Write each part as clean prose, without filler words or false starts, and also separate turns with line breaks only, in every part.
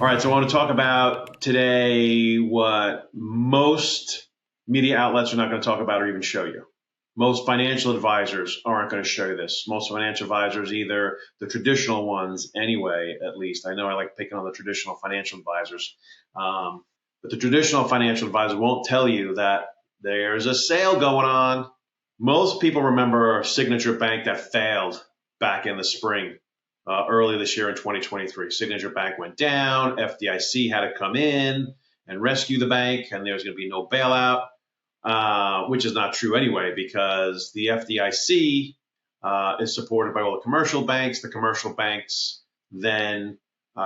All right, so I want to talk about today what most media outlets are not going to talk about or even show you. Most financial advisors aren't going to show you this. Most financial advisors, either the traditional ones anyway, at least. I know I like picking on the traditional financial advisors. But the traditional financial advisor won't tell you that there's a sale going on. Most people remember Signature Bank that failed back in the spring. Early this year in 2023. Signature Bank went down. FDIC had to come in and rescue the bank, and there's going to be no bailout, which is not true anyway, because the FDIC is supported by all the commercial banks. The commercial banks then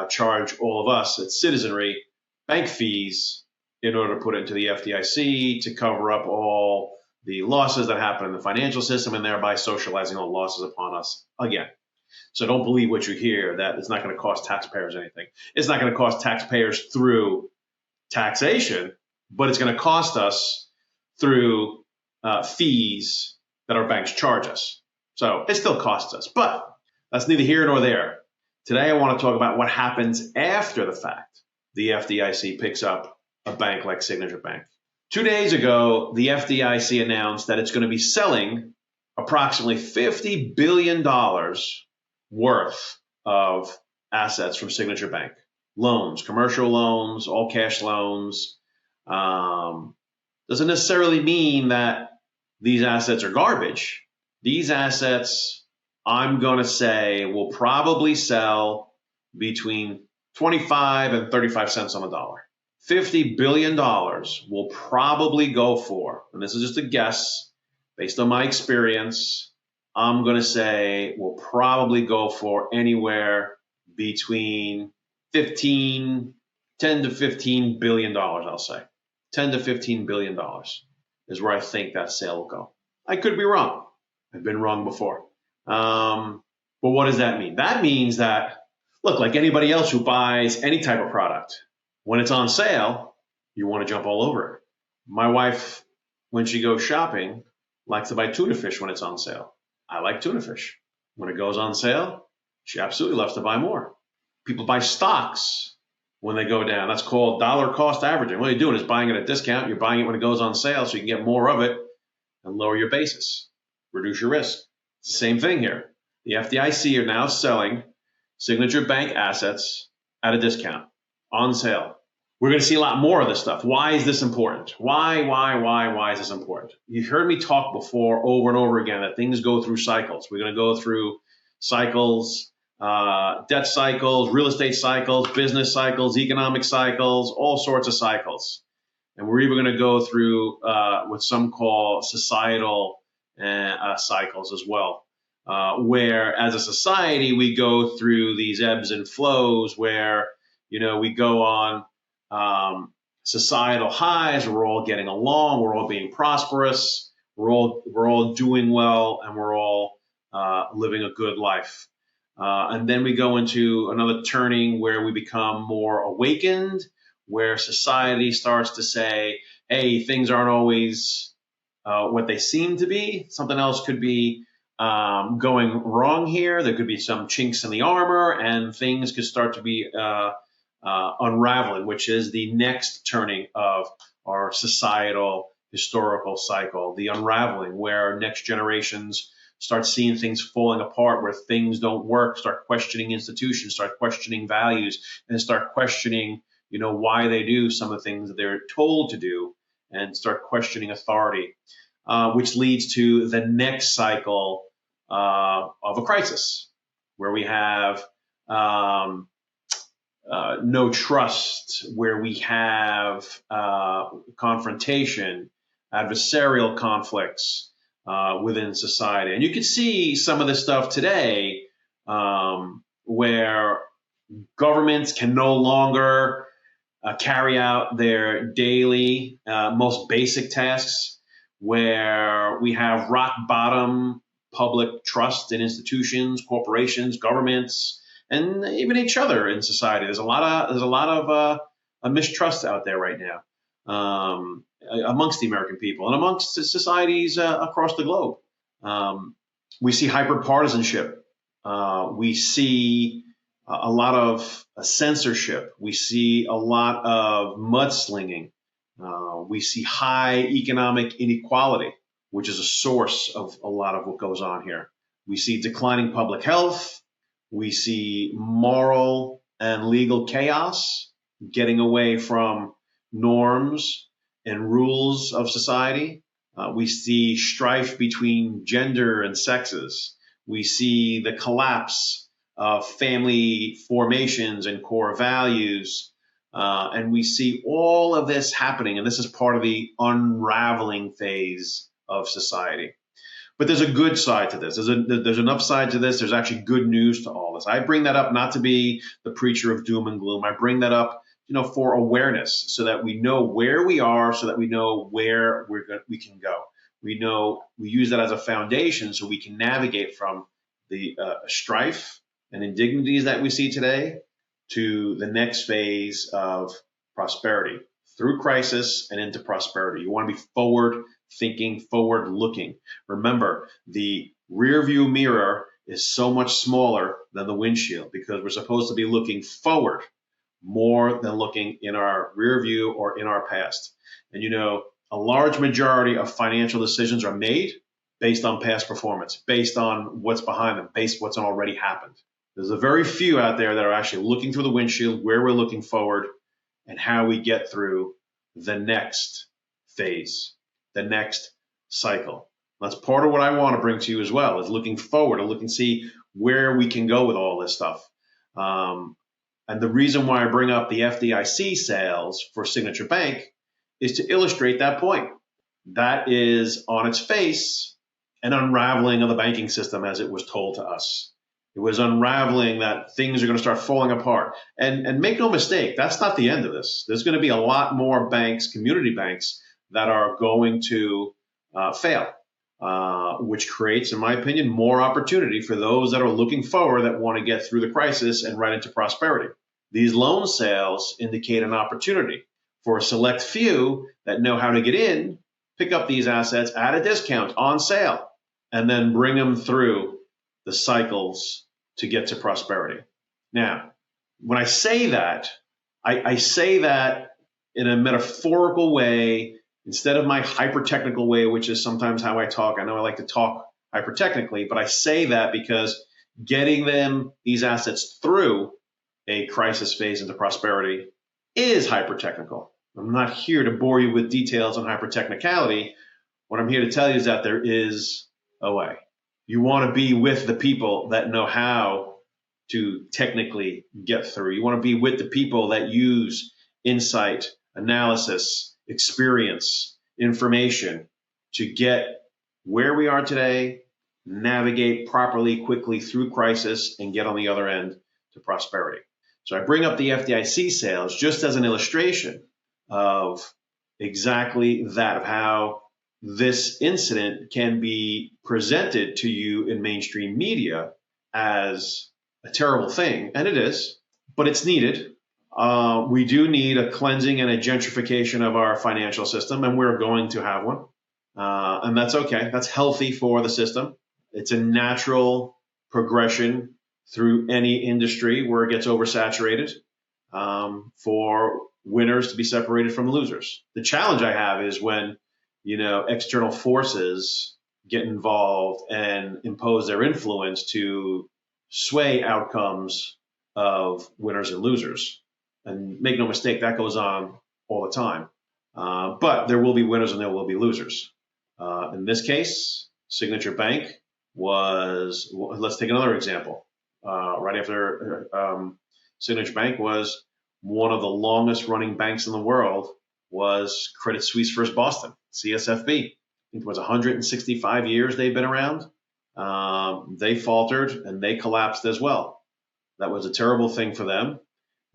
charge all of us as citizenry bank fees in order to put it into the FDIC to cover up all the losses that happen in the financial system, and thereby socializing all losses upon us again. So don't believe what you hear, that it's not going to cost taxpayers anything. It's not going to cost taxpayers through taxation, but it's going to cost us through fees that our banks charge us. So it still costs us, but that's neither here nor there. Today I want to talk about what happens after the fact the FDIC picks up a bank like Signature Bank. 2 days ago, the FDIC announced that it's going to be selling approximately $50 billion worth of assets from Signature Bank. Loans, commercial loans, all cash loans. Doesn't necessarily mean that these assets are garbage. These assets, I'm going to say, will probably sell between 25 and 35 cents on the dollar. $50 billion will probably go for, and this is just a guess based on my experience, I'm going to say we'll probably go for anywhere between 10 to $15 billion, I'll say. 10 to $15 billion is where I think that sale will go. I could be wrong. I've been wrong before. But what does that mean? That means that, look, like anybody else who buys any type of product, when it's on sale, you want to jump all over it. My wife, when she goes shopping, likes to buy tuna fish when it's on sale. I like tuna fish. When it goes on sale, she absolutely loves to buy more. People buy stocks when they go down. That's called dollar cost averaging. What you're doing is buying it at a discount. You're buying it when it goes on sale so you can get more of it and lower your basis, reduce your risk. It's the same thing here. The FDIC are now selling Signature Bank assets at a discount on sale. We're going to see a lot more of this stuff. Why is this important? Why is this important? You've heard me talk before over and over again that things go through cycles. We're going to go through cycles, debt cycles, real estate cycles, business cycles, economic cycles, all sorts of cycles. And we're even going to go through what some call societal cycles as well, where as a society we go through these ebbs and flows where, we go on societal highs, we're all getting along, we're all being prosperous, we're all doing well, and we're all living a good life. And then we go into another turning where we become more awakened, where society starts to say, hey, things aren't always what they seem to be. Something else could be going wrong here. There could be some chinks in the armor, and things could start to be unraveling, which is the next turning of our societal historical cycle, the unraveling, where next generations start seeing things falling apart, where things don't work, start questioning institutions, start questioning values, and start questioning, why they do some of the things that they're told to do, and start questioning authority, which leads to the next cycle of a crisis, where we have no trust, where we have confrontation, adversarial conflicts within society. And you can see some of this stuff today where governments can no longer carry out their daily, most basic tasks, where we have rock bottom public trust in institutions, corporations, governments, and even each other in society. There's a lot of mistrust out there right now amongst the American people and amongst societies across the globe. We see hyperpartisanship. We see a lot of censorship. We see a lot of mudslinging. We see high economic inequality, which is a source of a lot of what goes on here. We see declining public health. We see moral and legal chaos, getting away from norms and rules of society. We see strife between gender and sexes. We see the collapse of family formations and core values. And we see all of this happening, and this is part of the unraveling phase of society. But there's a good side to this. There's an upside to this. There's actually good news to all this. I bring that up not to be the preacher of doom and gloom. I bring that up, for awareness, so that we know where we are, so that we know where we can go. We use that as a foundation so we can navigate from the strife and indignities that we see today to the next phase of prosperity, through crisis and into prosperity. You want to be forward thinking, forward looking. Remember, the rear view mirror is so much smaller than the windshield, because we're supposed to be looking forward more than looking in our rear view or in our past. And a large majority of financial decisions are made based on past performance, based on what's behind them, based on what's already happened. There's a very few out there that are actually looking through the windshield, where we're looking forward, and how we get through the next phase, the next cycle. That's part of what I want to bring to you as well, is looking forward and looking to see where we can go with all this stuff. And the reason why I bring up the FDIC sales for Signature Bank is to illustrate that point. That is, on its face, an unraveling of the banking system as it was told to us. It was unraveling that things are going to start falling apart. And make no mistake, that's not the end of this. There's going to be a lot more banks, community banks, that are going to fail, which creates, in my opinion, more opportunity for those that are looking forward, that want to get through the crisis and right into prosperity. These loan sales indicate an opportunity for a select few that know how to get in, pick up these assets at a discount on sale, and then bring them through the cycles to get to prosperity. Now, when I say that, I say that in a metaphorical way, instead of my hyper-technical way, which is sometimes how I talk. I know I like to talk hyper-technically, but I say that because getting these assets through a crisis phase into prosperity is hyper-technical. I'm not here to bore you with details on hyper-technicality. What I'm here to tell you is that there is a way. You want to be with the people that know how to technically get through. You want to be with the people that use insight, analysis, experience, information to get where we are today, navigate properly, quickly through crisis, and get on the other end to prosperity. So I bring up the FDIC sales just as an illustration of exactly that, of how this incident can be presented to you in mainstream media as a terrible thing, and it is, but it's needed. We do need a cleansing and a gentrification of our financial system, and we're going to have one. And that's okay. That's healthy for the system. It's a natural progression through any industry where it gets oversaturated, for winners to be separated from losers. The challenge I have is when, external forces get involved and impose their influence to sway outcomes of winners and losers. And make no mistake, that goes on all the time. But there will be winners and there will be losers. In this case, Signature Bank was, let's take another example. Right after Signature Bank was one of the longest running banks in the world, was Credit Suisse First Boston, CSFB. I think it was 165 years they've been around. They faltered and they collapsed as well. That was a terrible thing for them.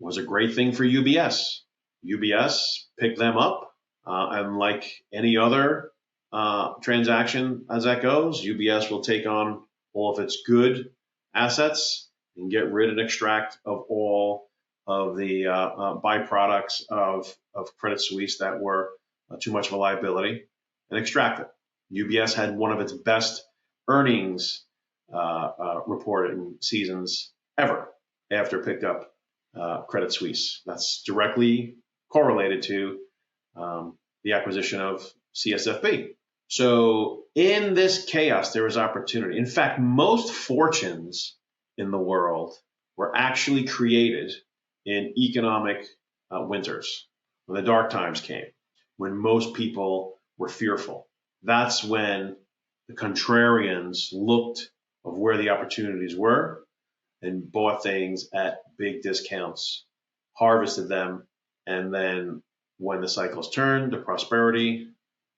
It was a great thing for UBS. UBS picked them up, and like any other transaction as that goes, UBS will take on all of its good assets and get rid and extract of all of the byproducts of Credit Suisse that were too much of a liability, and extract it. UBS had one of its best earnings reporting seasons ever. after it picked up Credit Suisse. That's directly correlated to the acquisition of CSFB. So in this chaos, there is opportunity. In fact, most fortunes in the world were actually created in economic winters, when the dark times came, when most people were fearful. That's when the contrarians looked of where the opportunities were and bought things at big discounts, harvested them, and then when the cycles turned to prosperity,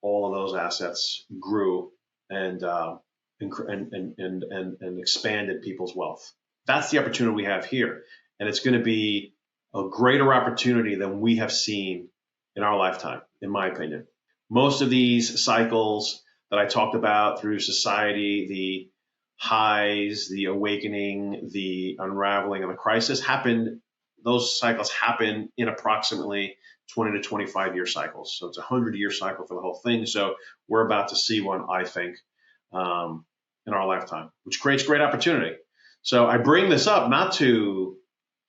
all of those assets grew and and expanded people's wealth. That's the opportunity we have here, and it's going to be a greater opportunity than we have seen in our lifetime, in my opinion. Most of these cycles that I talked about through society, the highs, the awakening, the unraveling, and the crisis happened. Those cycles happen in approximately 20 to 25-year cycles. So it's a 100-year cycle for the whole thing. So we're about to see one, I think, in our lifetime, which creates great opportunity. So I bring this up not to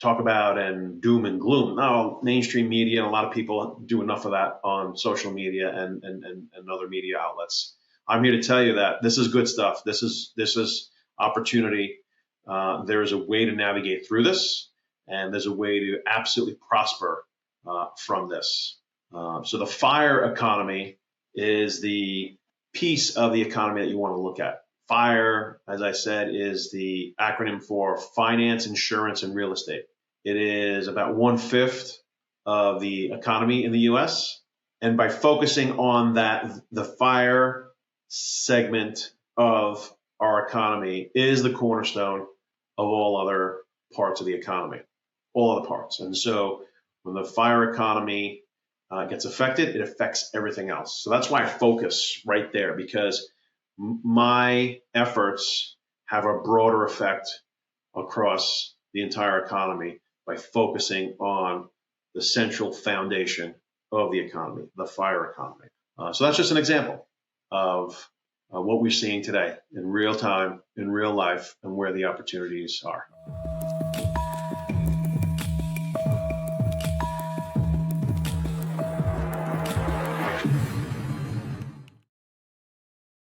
talk about and doom and gloom. No, mainstream media and a lot of people do enough of that on social media and other media outlets. I'm here to tell you that this is good stuff. This is opportunity. There is a way to navigate through this, and there's a way to absolutely prosper from this. So the FIRE economy is the piece of the economy that you want to look at. FIRE, as I said, is the acronym for finance, insurance, and real estate. It is about 1/5 of the economy in the U.S. And by focusing on that, the FIRE segment of our economy is the cornerstone of all other parts of the economy, all other parts. And so when the FIRE economy gets affected, it affects everything else. So that's why I focus right there, because my efforts have a broader effect across the entire economy by focusing on the central foundation of the economy, the FIRE economy. So that's just an example of what we're seeing today in real time, in real life, and where the opportunities are.